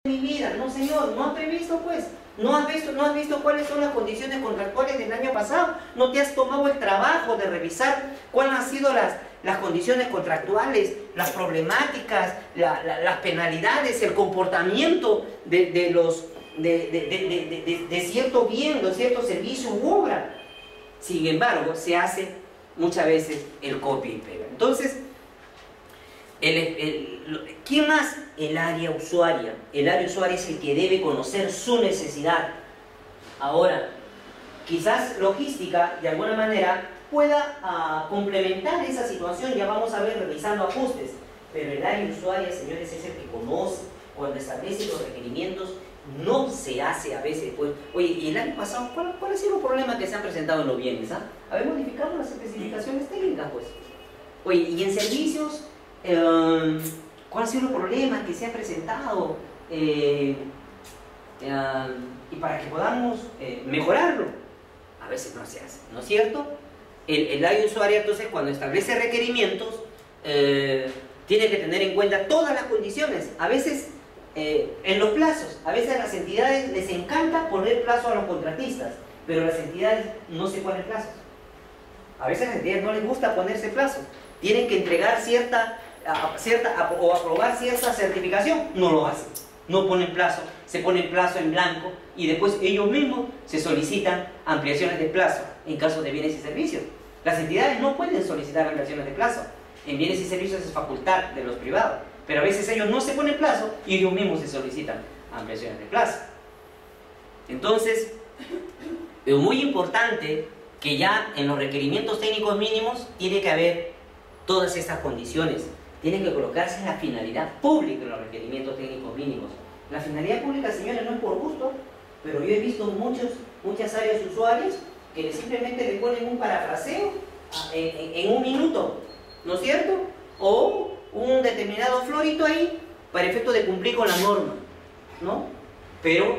mi vida. No, señor, no has previsto, pues. No has visto cuáles son las condiciones contractuales del año pasado. No te has tomado el trabajo de revisar cuáles han sido las condiciones contractuales, las problemáticas, las penalidades, el comportamiento de cierto bien, de cierto servicio u obra. Sin embargo, se hace muchas veces el copia y pega. Entonces, ¿quién más? El área usuaria. El área usuaria es el que debe conocer su necesidad. Ahora, quizás logística, de alguna manera, pueda complementar esa situación. Ya vamos a ver revisando ajustes. Pero el área usuaria, señores, es el que conoce. Cuando establece los requerimientos, no se hace a veces, pues, oye, y el año pasado, ¿cuál ha sido el problema que se han presentado en los bienes? Haber modificado las especificaciones técnicas, pues. Oye, y en servicios, ¿cuál ha sido el problema que se ha presentado? Y para que podamos mejorarlo, a veces no se hace, ¿no es cierto? El área usuaria, entonces, cuando establece requerimientos, tiene que tener en cuenta todas las condiciones. A veces, en los plazos, a veces a las entidades les encanta poner plazo a los contratistas, pero a las entidades no se ponen plazos. A veces a las entidades no les gusta ponerse plazo. Tienen que entregar o aprobar cierta certificación, no lo hacen. No ponen plazo, se ponen plazo en blanco y después ellos mismos se solicitan ampliaciones de plazo en caso de bienes y servicios. Las entidades no pueden solicitar ampliaciones de plazo. En bienes y servicios es facultad de los privados. Pero a veces ellos no se ponen plazo y ellos mismos se solicitan ampliaciones de plazo. Entonces, es muy importante que ya en los requerimientos técnicos mínimos tiene que haber todas estas condiciones. Tiene que colocarse la finalidad pública en los requerimientos técnicos mínimos. La finalidad pública, señores, no es por gusto, pero yo he visto muchas áreas usuarias que simplemente le ponen un parafraseo en un minuto, ¿no es cierto? O un determinado florito ahí para efecto de cumplir con la norma, ¿no? Pero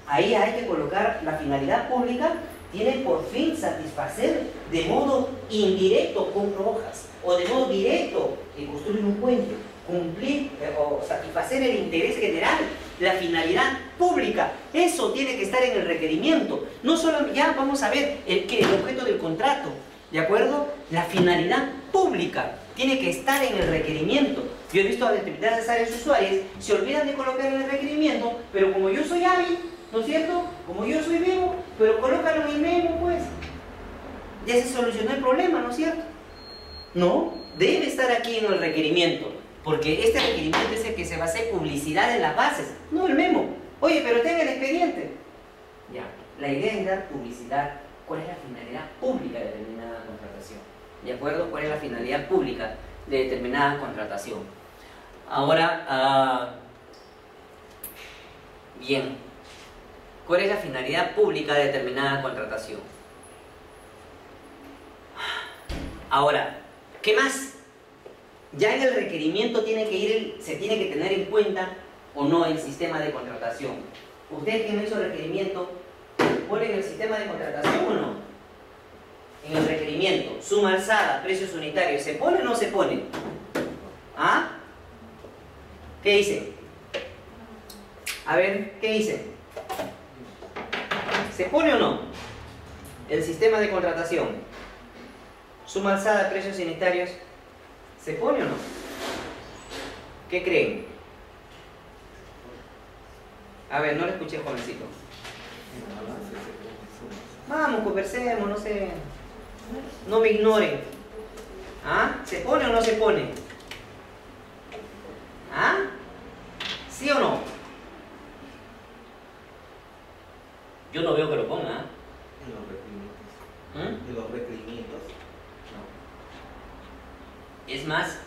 ahí hay que colocar la finalidad pública. Tiene por fin satisfacer de modo indirecto con hojas o de modo directo construir un puente, cumplir o satisfacer el interés general, la finalidad pública. Eso tiene que estar en el requerimiento. No solo, ya vamos a ver el objeto del contrato, ¿de acuerdo? La finalidad pública tiene que estar en el requerimiento. Yo he visto a determinadas áreas usuarias, se olvidan de colocar en el requerimiento, pero como yo soy hábil, ¿no es cierto? Como yo soy vivo, pero colócalo en el memo, pues. Ya se solucionó el problema, ¿no es cierto? No, debe estar aquí en el requerimiento, porque este requerimiento es el que se va a hacer publicidad en las bases, no el memo. Oye, pero tenga el expediente. Ya, la idea es dar publicidad. ¿Cuál es la finalidad pública de determinada contratación? ¿De acuerdo? ¿Cuál es la finalidad pública de determinada contratación? Ahora, bien, ¿cuál es la finalidad pública de determinada contratación? Ahora, ¿qué más? Ya en el requerimiento se tiene que tener en cuenta o no el sistema de contratación. Ustedes que han hecho requerimiento, ¿ponen el sistema de contratación o no? En el requerimiento, suma alzada, precios unitarios, ¿se pone o no se pone? ¿Ah? ¿Qué dice? A ver, ¿qué dice? ¿Se pone o no? El sistema de contratación, suma alzada, precios unitarios, ¿se pone o no? ¿Qué creen? A ver, no lo escuché, jovencito. Vamos, conversemos, no sé. No me ignoren. ¿Ah? ¿Se pone o no se pone? ¿Ah? ¿Sí o no? Yo no veo que lo ponga. ¿Ah? En los requerimientos. En los requerimientos. No. Es más,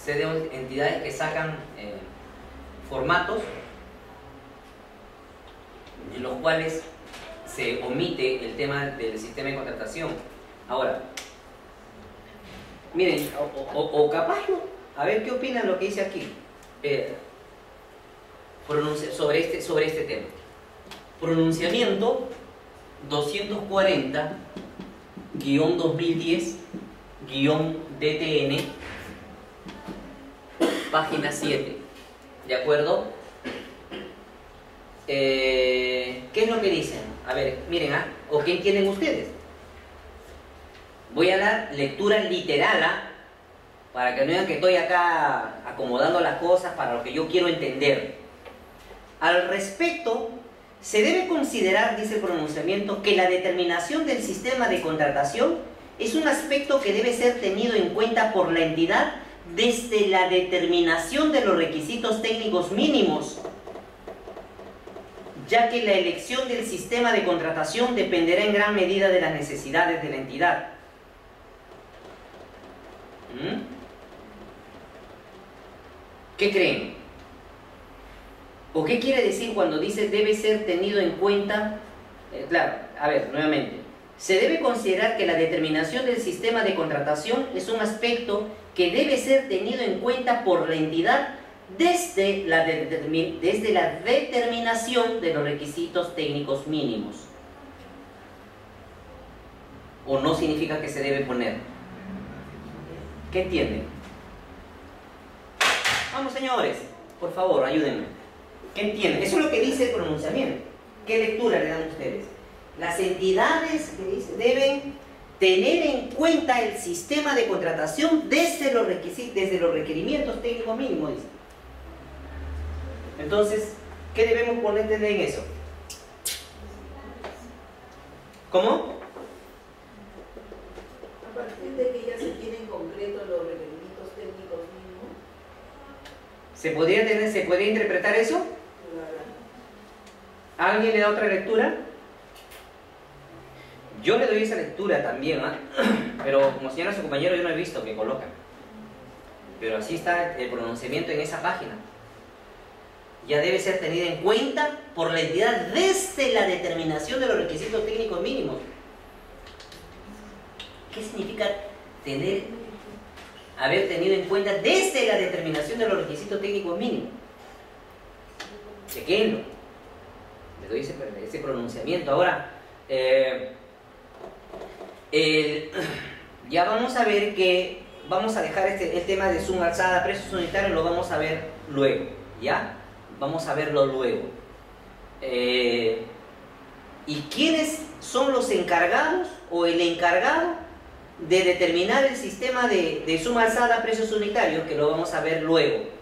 sé de entidades que sacan formatos en los cuales se omite el tema del sistema de contratación. Ahora, miren, o capaz, a ver qué opinan lo que dice aquí sobre este tema. Pronunciamiento 240-2010-DTN, página 7. ¿De acuerdo? ¿qué es lo que dicen? A ver, miren, ¿o qué entienden ustedes? Voy a dar lectura literal, para que no vean que estoy acá acomodando las cosas para lo que yo quiero entender. Al respecto, se debe considerar, dice el pronunciamiento, que la determinación del sistema de contratación es un aspecto que debe ser tenido en cuenta por la entidad desde la determinación de los requisitos técnicos mínimos, ya que la elección del sistema de contratación dependerá en gran medida de las necesidades de la entidad. ¿Qué creen? ¿O qué quiere decir cuando dice debe ser tenido en cuenta? Claro, a ver, nuevamente. Se debe considerar que la determinación del sistema de contratación es un aspecto que debe ser tenido en cuenta por la entidad desde la determinación de los requisitos técnicos mínimos. ¿O no significa que se debe poner? ¿Qué entienden? Vamos, señores, por favor, ayúdenme. ¿Qué entienden? Eso es lo que dice el pronunciamiento. ¿Qué lectura le dan ustedes? Las entidades deben tener en cuenta el sistema de contratación desde los requerimientos técnicos mínimos, dice. Entonces, ¿qué debemos poner en eso? ¿Cómo? A partir de que ya se tienen en concreto los requerimientos técnicos mínimos. ¿Se podría interpretar eso? ¿Alguien le da otra lectura? Yo le doy esa lectura también, pero como señala su compañero, yo no he visto que colocan. Pero así está el pronunciamiento en esa página. Ya debe ser tenida en cuenta por la entidad desde la determinación de los requisitos técnicos mínimos. ¿Qué significa haber tenido en cuenta desde la determinación de los requisitos técnicos mínimos? Chequenlo. Le doy ese pronunciamiento. Ahora, ya vamos a ver que vamos a dejar el tema de suma alzada, precios unitarios, lo vamos a ver luego, ¿ya? Vamos a verlo luego. ¿Y quiénes son los encargados o el encargado de determinar el sistema de suma alzada, precios unitarios? Que lo vamos a ver luego.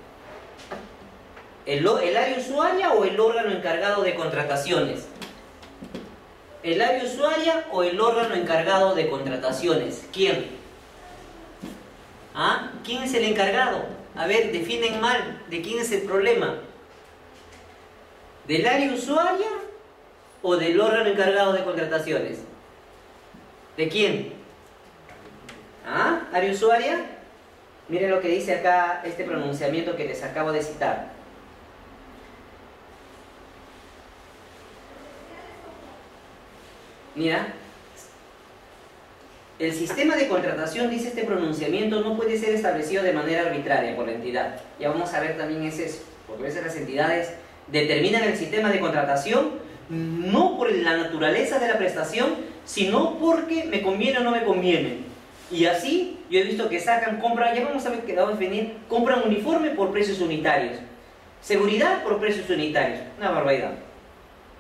¿El área usuaria o el órgano encargado de contrataciones? ¿El área usuaria o el órgano encargado de contrataciones? ¿Quién? ¿Quién es el encargado? A ver, definen mal. ¿De quién es el problema? ¿Del área usuaria o del órgano encargado de contrataciones? ¿De quién? ¿Área usuaria? Miren lo que dice acá este pronunciamiento que les acabo de citar. Mira, el sistema de contratación, dice este pronunciamiento, no puede ser establecido de manera arbitraria por la entidad. Ya vamos a ver también es eso, porque a veces las entidades determinan el sistema de contratación no por la naturaleza de la prestación, sino porque me conviene o no me conviene. Y así yo he visto que compran, ya vamos a ver que vamos a definir, compran uniforme por precios unitarios, seguridad por precios unitarios. Una barbaridad.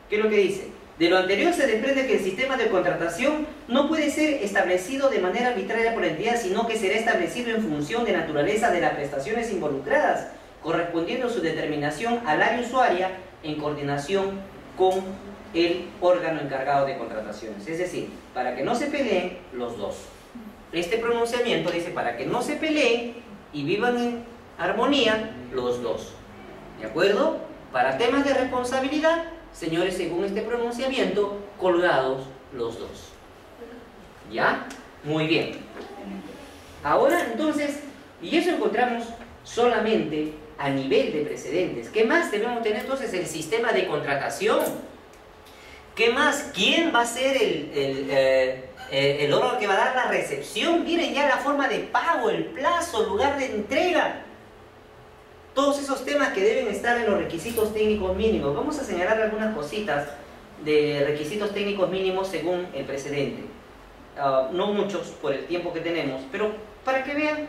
¿Qué es lo que dice? De lo anterior se desprende que el sistema de contratación no puede ser establecido de manera arbitraria por la entidad, sino que será establecido en función de la naturaleza de las prestaciones involucradas, correspondiendo su determinación al área usuaria en coordinación con el órgano encargado de contrataciones. Es decir, para que no se peleen los dos. Este pronunciamiento dice para que no se peleen y vivan en armonía los dos. ¿De acuerdo? Para temas de responsabilidad, señores, según este pronunciamiento, colgados los dos. ¿Ya? Muy bien. Ahora, entonces, y eso encontramos solamente a nivel de precedentes. ¿Qué más debemos tener entonces? El sistema de contratación. ¿Qué más? ¿Quién va a ser el órgano que va a dar la recepción? Miren ya la forma de pago, el plazo, el lugar de entrega. Todos esos temas que deben estar en los requisitos técnicos mínimos. Vamos a señalar algunas cositas de requisitos técnicos mínimos según el precedente. No muchos por el tiempo que tenemos, pero para que vean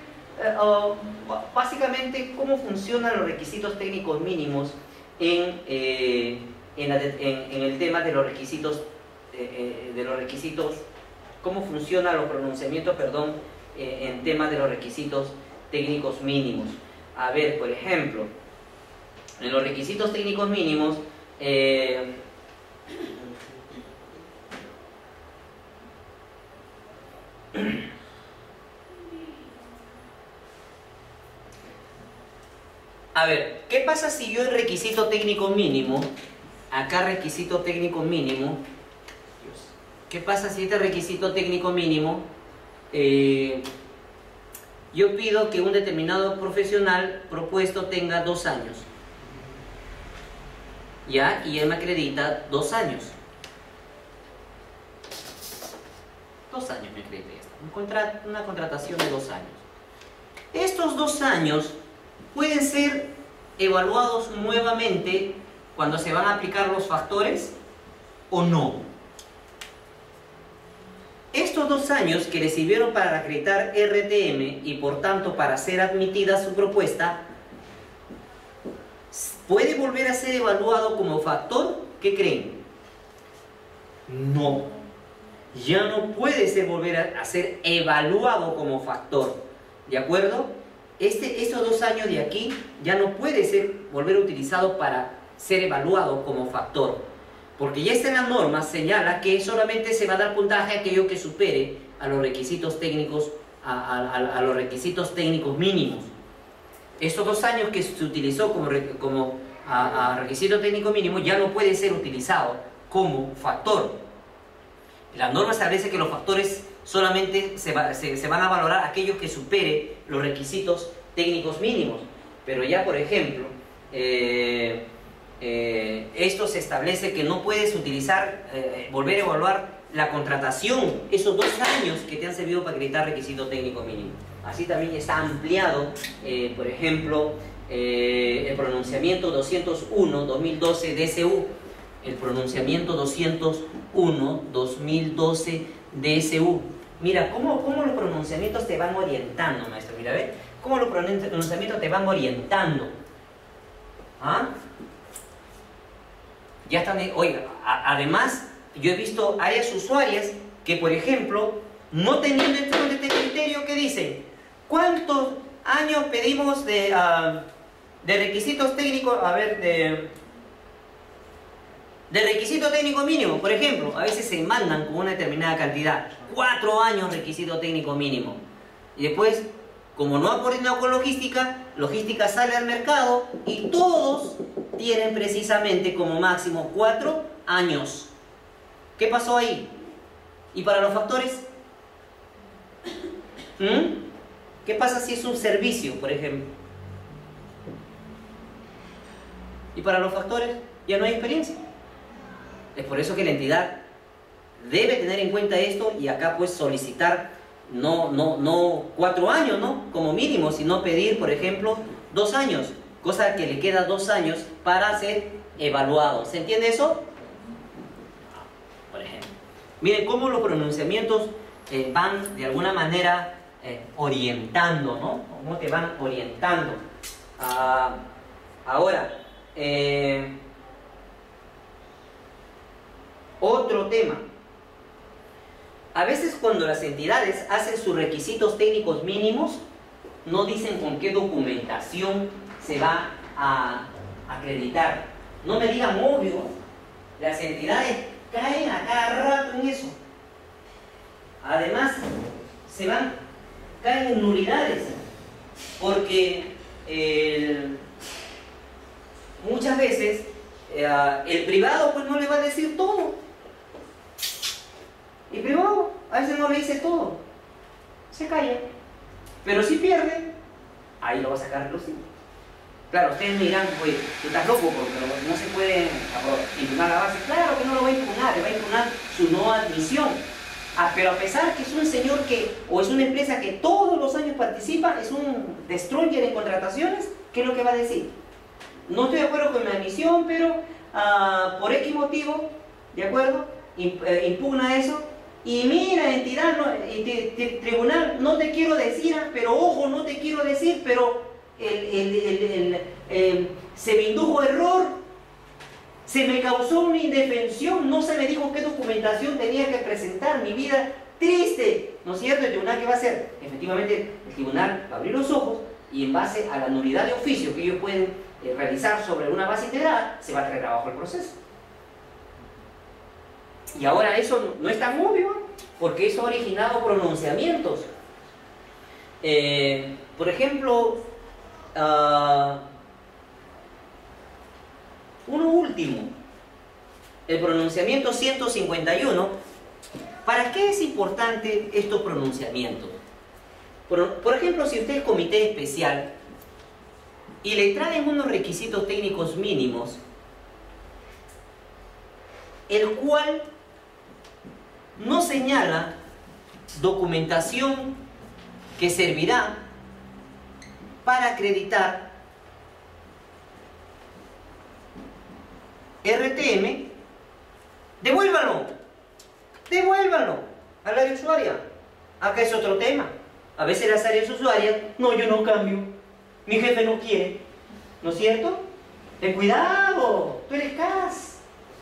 básicamente cómo funcionan los requisitos técnicos mínimos en en el tema de los requisitos, cómo funcionan los pronunciamientos, perdón, en tema de los requisitos técnicos mínimos. A ver, por ejemplo, en los requisitos técnicos mínimos, a ver, ¿qué pasa si yo el requisito técnico mínimo, acá requisito técnico mínimo, ¿qué pasa si este requisito técnico mínimo, yo pido que un determinado profesional propuesto tenga 2 años, ¿ya? Y él me acredita 2 años. 2 años me acredita esto, una contratación de 2 años. Estos 2 años pueden ser evaluados nuevamente cuando se van a aplicar los factores o no. Estos 2 años que le sirvieron para acreditar RTM y por tanto para ser admitida su propuesta, ¿puede volver a ser evaluado como factor? ¿Qué creen? No. Ya no puede volver a ser evaluado como factor. ¿De acuerdo? Estos 2 años de aquí ya no puede volver utilizado para ser evaluado como factor. Porque ya está en la norma, señala que solamente se va a dar puntaje a aquello que supere a los requisitos técnicos, a los requisitos técnicos mínimos. Estos 2 años que se utilizó como requisito técnico mínimo ya no puede ser utilizado como factor. La norma establece que los factores solamente se van a valorar aquellos que supere los requisitos técnicos mínimos. Pero ya, por ejemplo, esto se establece que no puedes utilizar, volver a evaluar la contratación, esos 2 años que te han servido para acreditar requisito técnico mínimo. Así también está ampliado, por ejemplo, el pronunciamiento 201-2012 DSU, el pronunciamiento 201-2012 DSU. Mira, ¿cómo los pronunciamientos te van orientando, maestro? Mira, ¿ves? ¿Cómo los pronunciamientos te van orientando? ¿Ah? Ya están, oiga, además, yo he visto áreas usuarias que, por ejemplo, no teniendo este criterio, que dicen, ¿cuántos años pedimos de requisitos técnicos? A ver, de requisito técnico mínimo, por ejemplo, a veces se mandan con una determinada cantidad, 4 años requisito técnico mínimo. Y después, como no ha coordinado con logística sale al mercado y todos tienen precisamente como máximo 4 años. ¿Qué pasó ahí? ¿Y para los factores? ¿Qué pasa si es un servicio, por ejemplo? ¿Y para los factores? Ya no hay experiencia. Es por eso que la entidad debe tener en cuenta esto y acá pues solicitar no 4 años, ¿no? Como mínimo, sino pedir, por ejemplo, 2 años, cosa que le queda 2 años para ser evaluado. ¿Se entiende eso? Por ejemplo. Miren cómo los pronunciamientos van de alguna manera orientando, ¿no? Cómo te van orientando. Ahora, otro tema. A veces cuando las entidades hacen sus requisitos técnicos mínimos, no dicen con qué documentación se va a acreditar. No me digan obvio, las entidades caen a cada rato en eso. Además, caen en nulidades, porque muchas veces el privado pues no le va a decir todo. Y privado a veces no le dice todo, se calla, pero si pierde, ahí lo va a sacar a relucir. Claro, ustedes me dirán, oye, tú estás loco porque no se puede impugnar la base. Claro que no lo va a impugnar, le va a impugnar su no admisión. Pero a pesar que es un señor o es una empresa que todos los años participa, es un destroyer en contrataciones, ¿qué es lo que va a decir? No estoy de acuerdo con mi admisión, pero por X motivo, ¿de acuerdo? Impugna eso. Y mira, entidad, tribunal, no te quiero decir, pero ojo, no te quiero decir, pero se me indujo error, Se me causó una indefensión, no se me dijo qué documentación tenía que presentar, mi vida triste, ¿no es cierto? ¿El tribunal qué va a hacer? Efectivamente, el tribunal va a abrir los ojos y en base a la nulidad de oficio que ellos pueden realizar sobre una base integrada, se va a traer abajo el proceso. Y ahora eso no es tan obvio, porque eso ha originado pronunciamientos. Por ejemplo, uno último, el pronunciamiento 151. ¿Para qué es importante estos pronunciamientos? Por ejemplo, si usted es comité especial y le traen unos requisitos técnicos mínimos, el cual no señala documentación que servirá para acreditar RTM, devuélvalo al área usuaria. Acá es otro tema. A veces las áreas usuarias, no, yo no cambio, mi jefe no quiere, ¿no es cierto? Ten cuidado, tú eres CAS,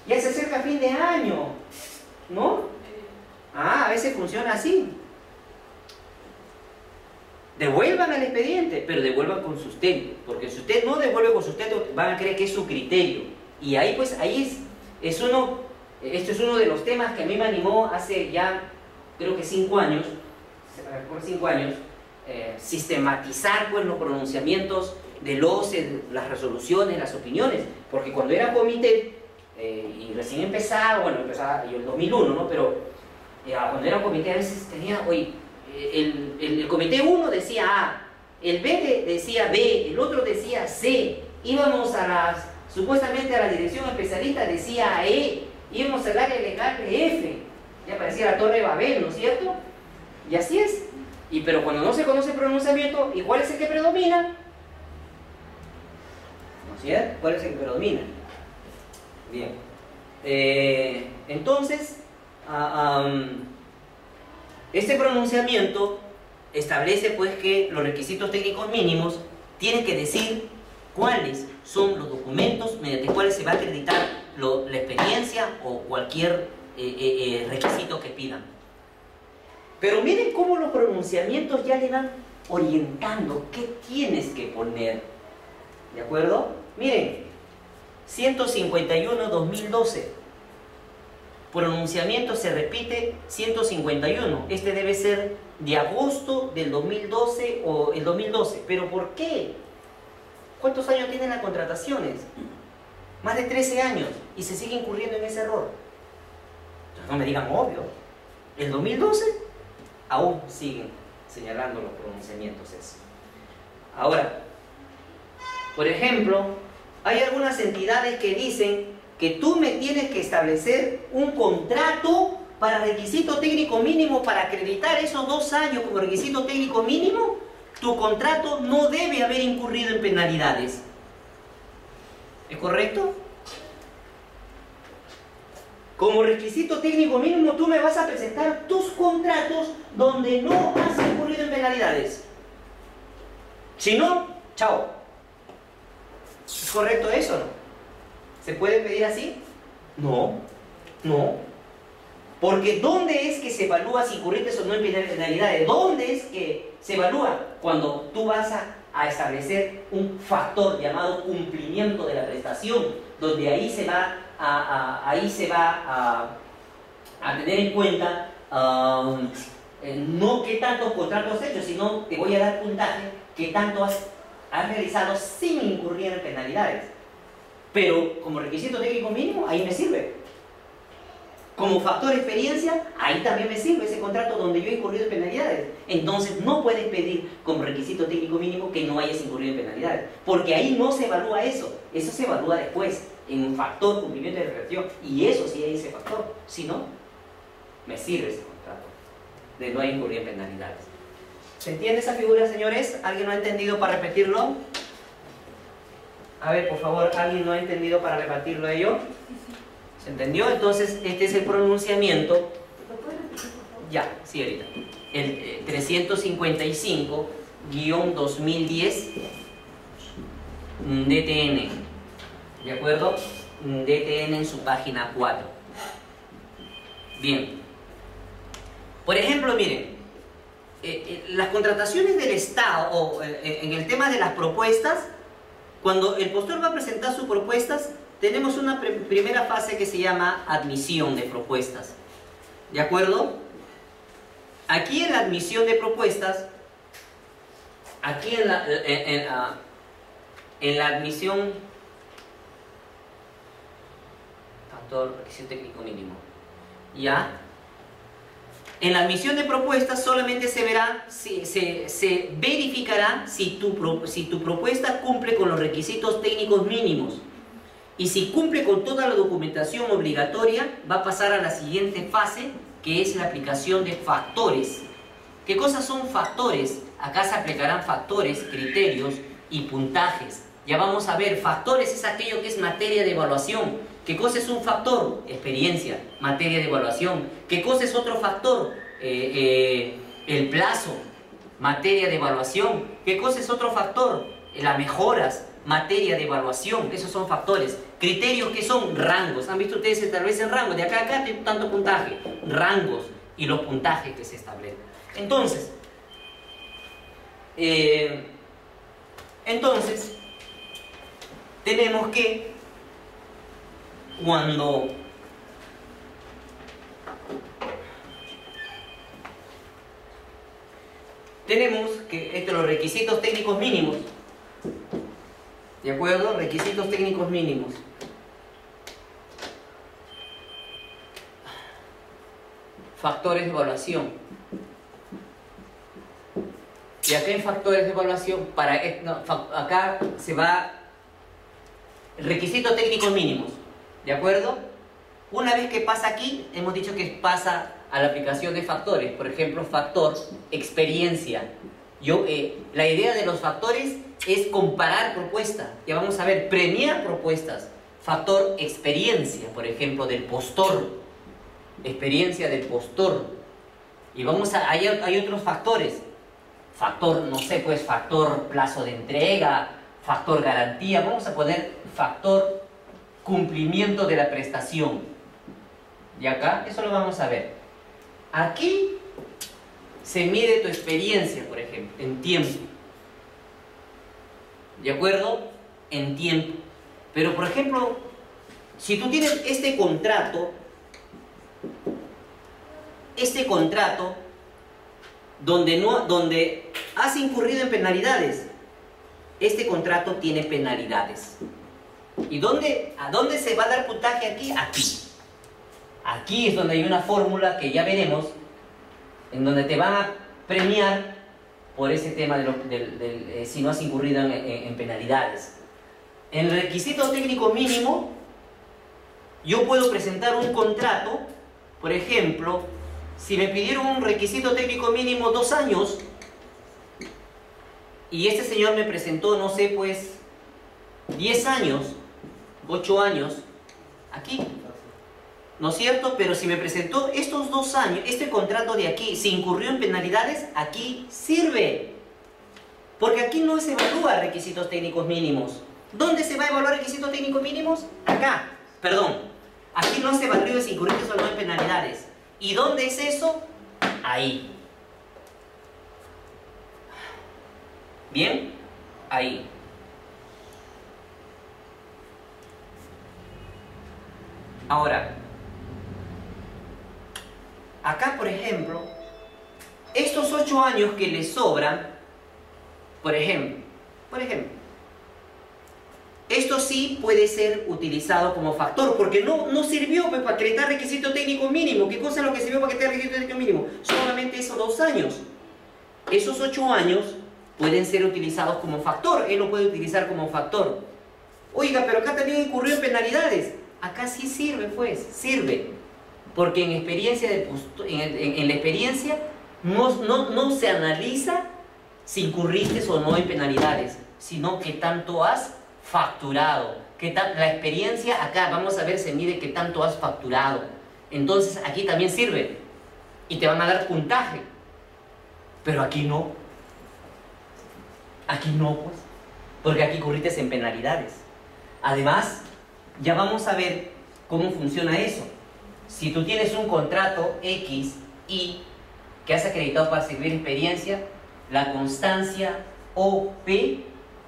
ya se acerca fin de año, ¿no? A veces funciona así. Devuelvan el expediente, pero devuelvan con sustento, porque si usted no devuelve con sustento, van a creer que es su criterio. Y ahí pues, esto es uno de los temas que a mí me animó hace ya, creo que 5 años, sistematizar pues los pronunciamientos de las resoluciones, las opiniones, porque cuando era comité, y recién empezaba yo en 2001, ¿no? Pero cuando era comité a veces tenía, el comité 1 decía A, el B decía B, el otro decía C, íbamos supuestamente a la dirección especialista decía E, íbamos al área legal de F, ya parecía la Torre de Babel, ¿no es cierto? Y así es. Pero cuando no se conoce el pronunciamiento, ¿y cuál es el que predomina? ¿No es cierto? ¿Cuál es el que predomina? Bien. Entonces, este pronunciamiento establece pues que los requisitos técnicos mínimos tienen que decir cuáles son los documentos mediante cuales se va a acreditar la experiencia o cualquier requisito que pidan. Pero miren cómo los pronunciamientos ya le van orientando qué tienes que poner. ¿De acuerdo? Miren, 151-2012. Pronunciamiento se repite 151. Este debe ser de agosto del 2012 o el 2012. ¿Pero por qué? ¿Cuántos años tienen las contrataciones? Más de 13 años. Y se sigue incurriendo en ese error. Entonces no me digan obvio. El 2012 aún siguen señalando los pronunciamientos eso. Ahora, por ejemplo, hay algunas entidades que dicen que tú me tienes que establecer un contrato para requisito técnico mínimo para acreditar esos 2 años como requisito técnico mínimo. Tu contrato no debe haber incurrido en penalidades. ¿Es correcto? Como requisito técnico mínimo tú me vas a presentar tus contratos donde no has incurrido en penalidades. Si no, chao. ¿Es correcto eso o no? ¿Se puede pedir así? No, no. Porque ¿dónde es que se evalúa si incurriste o no en penalidades? ¿Dónde es que se evalúa? Cuando tú vas a establecer un factor llamado cumplimiento de la prestación, donde ahí se va a tener en cuenta no qué tantos contratos has hecho, sino te voy a dar puntaje qué tanto has realizado sin incurrir en penalidades. Pero como requisito técnico mínimo, ahí me sirve. Como factor experiencia, ahí también me sirve ese contrato donde yo he incurrido en penalidades. Entonces no puedes pedir como requisito técnico mínimo que no hayas incurrido en penalidades, porque ahí no se evalúa eso. Eso se evalúa después, en un factor cumplimiento de reflexión, y eso sí hay ese factor. Si no, me sirve ese contrato de no incurrir en penalidades. ¿Se entiende esa figura, señores? ¿Alguien no ha entendido para repetirlo? A ver, por favor, ¿alguien no ha entendido para repetirlo ello? ¿Se entendió? Entonces, este es el pronunciamiento. Ya, sí, ahorita. El 355-2010 DTN. ¿De acuerdo? DTN en su página 4. Bien. Por ejemplo, miren, las contrataciones del Estado, o en el tema de las propuestas, cuando el postor va a presentar sus propuestas, tenemos una primera fase que se llama admisión de propuestas. ¿De acuerdo? Aquí en la admisión de propuestas, aquí en la admisión, factor requisito técnico mínimo, ¿ya? En la admisión de propuestas solamente se verá, se verificará si tu propuesta cumple con los requisitos técnicos mínimos. Y si cumple con toda la documentación obligatoria, va a pasar a la siguiente fase, que es la aplicación de factores. ¿Qué cosas son factores? Acá se aplicarán factores, criterios y puntajes. Ya vamos a ver, factores es aquello que es materia de evaluación. ¿Qué cosa es un factor? Experiencia, materia de evaluación. ¿Qué cosa es otro factor? El plazo, materia de evaluación. ¿Qué cosa es otro factor? Las mejoras, materia de evaluación. Esos son factores. Criterios, que son rangos. ¿Han visto ustedes tal vez en rangos? De acá a acá tanto puntaje. Rangos y los puntajes que se establecen. Entonces, tenemos que, cuando tenemos que los requisitos técnicos mínimos, ¿de acuerdo? Requisitos técnicos mínimos. Factores de evaluación. Y acá en factores de evaluación, acá se va requisitos técnicos mínimos, ¿de acuerdo? Una vez que pasa aquí, hemos dicho que pasa a la aplicación de factores. Por ejemplo, factor experiencia. La idea de los factores es comparar propuestas. Ya vamos a ver, premiar propuestas. Factor experiencia, por ejemplo, del postor. Experiencia del postor. Y hay otros factores. Factor, no sé, pues factor plazo de entrega, factor garantía. Vamos a poner factor cumplimiento de la prestación. Y acá, eso lo vamos a ver. Aquí se mide tu experiencia, por ejemplo, en tiempo. ¿De acuerdo? En tiempo. Pero, por ejemplo, si tú tienes este contrato donde has incurrido en penalidades, este contrato tiene penalidades. ¿Y a dónde se va a dar puntaje aquí? Aquí. Aquí es donde hay una fórmula que ya veremos, en donde te van a premiar por ese tema si no has incurrido en penalidades. En el requisito técnico mínimo, yo puedo presentar un contrato. Por ejemplo, si me pidieron un requisito técnico mínimo 2 años, y este señor me presentó, no sé, pues 10 años, 8 años, aquí, ¿no es cierto? Pero si me presentó estos 2 años, este contrato de aquí, si incurrió en penalidades, aquí sirve. Porque aquí no se evalúa requisitos técnicos mínimos. ¿Dónde se va a evaluar requisitos técnicos mínimos? Acá, perdón. Aquí no se evalúa si incurriste o no en penalidades. ¿Y dónde es eso? Ahí. ¿Bien? Ahí. Ahora, acá, por ejemplo, estos 8 años que le sobran, por ejemplo, esto sí puede ser utilizado como factor, porque no sirvió pues, para acreditar requisito técnico mínimo. ¿Qué cosa es lo que sirvió para acreditar requisito técnico mínimo? Solamente esos 2 años. Esos 8 años pueden ser utilizados como factor. Él lo puede utilizar como factor. Oiga, pero acá también incurrió en penalidades. Acá sí sirve, pues, sirve. Porque en la experiencia no se analiza si incurriste o no en penalidades, sino que tanto has facturado. La experiencia acá, vamos a ver, se mide que tanto has facturado. Entonces aquí también sirve. Y te van a dar puntaje. Pero aquí no. Aquí no, pues. Porque aquí incurriste en penalidades. Además, ya vamos a ver cómo funciona eso. Si tú tienes un contrato X y que has acreditado para servir experiencia, la constancia OP,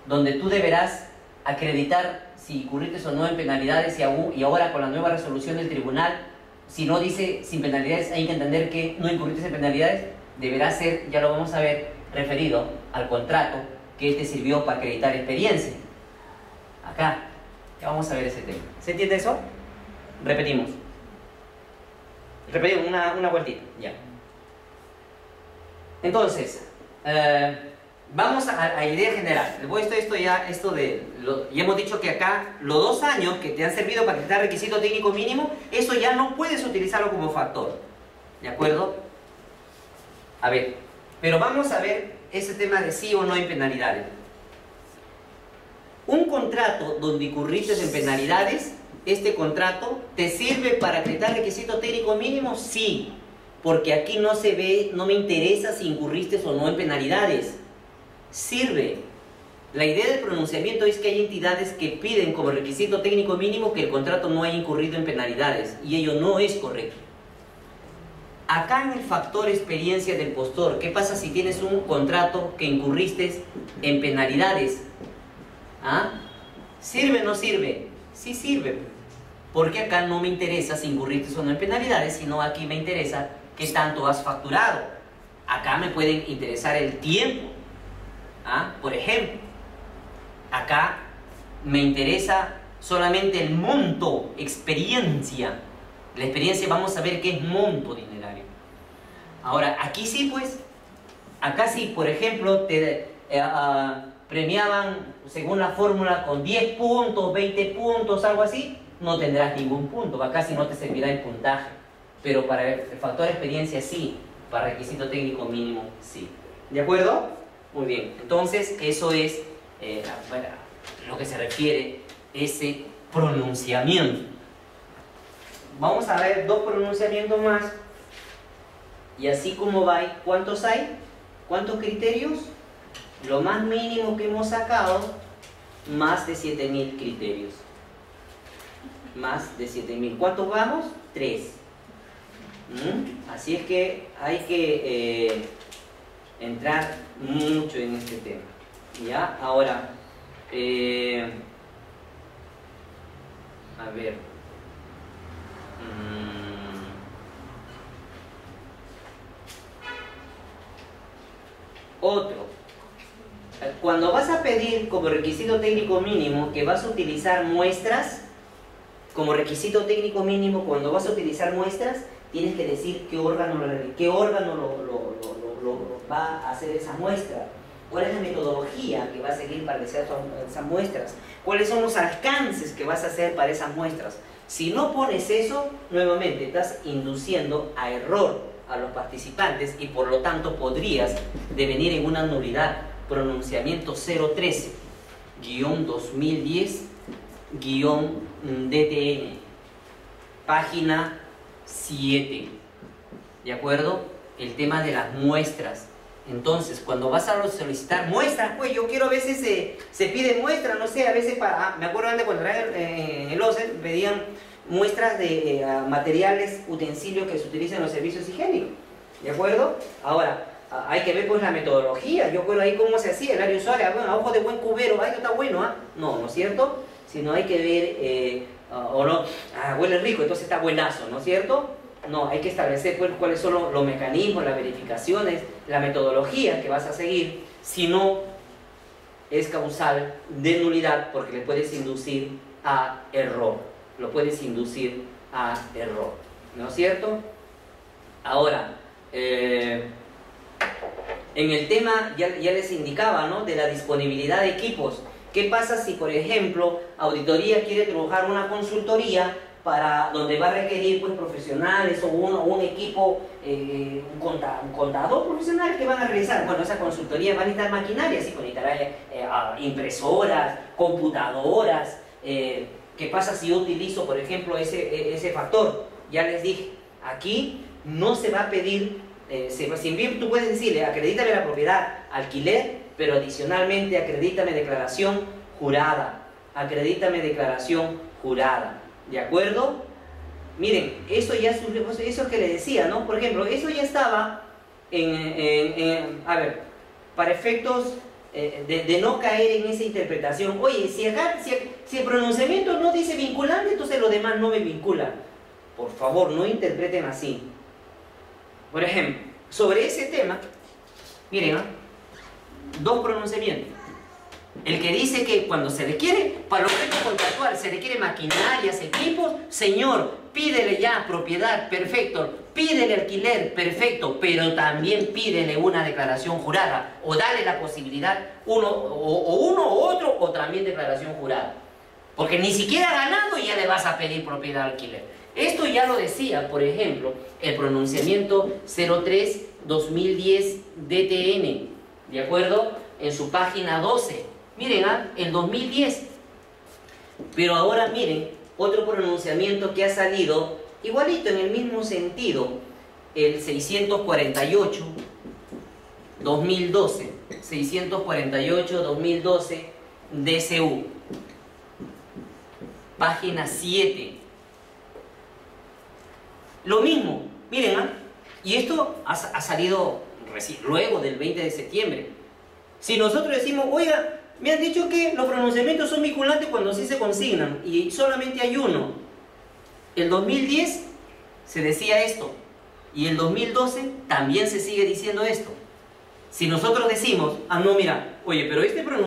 donde tú deberás acreditar si incurriste o no en penalidades y ahora con la nueva resolución del tribunal, si no dice sin penalidades, hay que entender que no incurriste en penalidades, deberá ser, ya lo vamos a ver, referido al contrato que te sirvió para acreditar experiencia. Acá, ya vamos a ver ese tema. ¿Se entiende eso? Repetimos. Repetimos una vueltita, ya. Entonces, vamos a la idea general. Ya hemos dicho que acá los 2 años que te han servido para acreditar requisito técnico mínimo, eso ya no puedes utilizarlo como factor. ¿De acuerdo? A ver, pero vamos a ver ese tema de sí o no en penalidades. Un contrato donde incurriste en penalidades, este contrato te sirve para acreditar requisito técnico mínimo, sí, porque aquí no se ve, no me interesa si incurriste o no en penalidades. Sirve. La idea del pronunciamiento es que hay entidades que piden como requisito técnico mínimo que el contrato no haya incurrido en penalidades, y ello no es correcto. Acá en el factor experiencia del postor, ¿qué pasa si tienes un contrato que incurriste en penalidades? ¿Ah? ¿Sirve o no sirve? Sí sirve, porque acá no me interesa si incurriste o no en penalidades, sino aquí me interesa qué tanto has facturado. Acá me puede interesar el tiempo. ¿Ah? Por ejemplo, acá me interesa solamente el monto, experiencia. La experiencia vamos a ver qué es monto dinerario. Ahora, aquí sí pues, acá sí, por ejemplo, te premiaban según la fórmula con 10 puntos, 20 puntos, algo así, no tendrás ningún punto, acá sí no te servirá el puntaje. Pero para el factor experiencia sí, para requisito técnico mínimo sí. ¿De acuerdo? Muy bien, entonces eso es lo que se refiere ese pronunciamiento. Vamos a ver 2 pronunciamientos más. Y así como va, ¿cuántos hay? ¿Cuántos criterios? Lo más mínimo que hemos sacado, más de 7.000 criterios. Más de 7.000. ¿Cuántos vamos? 3. Así es que hay que entrar mucho en este tema. ¿Ya? Ahora, a ver. Otro. Cuando vas a pedir como requisito técnico mínimo que vas a utilizar muestras, como requisito técnico mínimo, cuando vas a utilizar muestras, tienes que decir qué órgano va a hacer esa muestra, cuál es la metodología que va a seguir para hacer esas muestras, cuáles son los alcances que vas a hacer para esas muestras. Si no pones eso, nuevamente estás induciendo a error a los participantes y por lo tanto podrías devenir en una nulidad. Pronunciamiento 013-2010-DTN, página 7. ¿De acuerdo? El tema de las muestras. Entonces, cuando vas a solicitar muestras, pues yo quiero, a veces se pide muestras, no sé, a veces me acuerdo antes cuando era en el OCE, pedían muestras de materiales, utensilios que se utilizan en los servicios higiénicos. ¿De acuerdo? Ahora, hay que ver pues la metodología. Yo creo ahí cómo se hacía el área usuaria. Bueno, a ojo de buen cubero, ay, está bueno, ¿ah? No, ¿no es cierto? Sino hay que ver, o no, huele rico, entonces está buenazo, ¿no es cierto? No, hay que establecer pues, cuáles son los mecanismos, las verificaciones, la metodología que vas a seguir. Si no, es causal de nulidad porque le puedes inducir a error. Lo puedes inducir a error, ¿no es cierto? Ahora, en el tema ya les indicaba, ¿no?, de la disponibilidad de equipos. ¿Qué pasa si, por ejemplo, auditoría quiere trabajar una consultoría donde va a requerir pues, profesionales o un equipo, un contador profesional que van a realizar? Bueno, esa consultoría va a necesitar maquinaria, sí, necesitará impresoras, computadoras. ¿Qué pasa si yo utilizo, por ejemplo, ese factor? Ya les dije, aquí no se va a pedir, si bien tú puedes decirle, acredítame la propiedad, alquiler, pero adicionalmente acredítame declaración jurada. Acredítame declaración jurada. ¿De acuerdo? Miren, eso ya surgió, eso que le decía, ¿no? Por ejemplo, eso ya estaba a ver, para efectos de no caer en esa interpretación. Oye, si el pronunciamiento no dice vinculante, entonces lo demás no me vincula. Por favor, no interpreten así. Por ejemplo, sobre ese tema, miren, dos pronunciamientos. El que dice que cuando se requiere, para el objeto contractual, se requiere maquinarias, equipos, señor, pídele ya propiedad, perfecto, pídele alquiler, perfecto, pero también pídele una declaración jurada, o dale la posibilidad, uno o otro, o también declaración jurada. Porque ni siquiera ha ganado y ya le vas a pedir propiedad alquiler. Esto ya lo decía, por ejemplo, el pronunciamiento 03-2010 DTN, ¿de acuerdo? En su página 12. Miren, el 2010. Pero ahora miren, otro pronunciamiento que ha salido, igualito en el mismo sentido, el 648-2012. 648-2012 DCU. Página 7. Lo mismo, miren, y esto ha salido recién, luego del 20 de septiembre. Si nosotros decimos, oiga, me han dicho que los pronunciamientos son vinculantes cuando sí se consignan, y solamente hay uno. El 2010 se decía esto, y el 2012 también se sigue diciendo esto. Si nosotros decimos, no, mira, oye, pero este pronunciamiento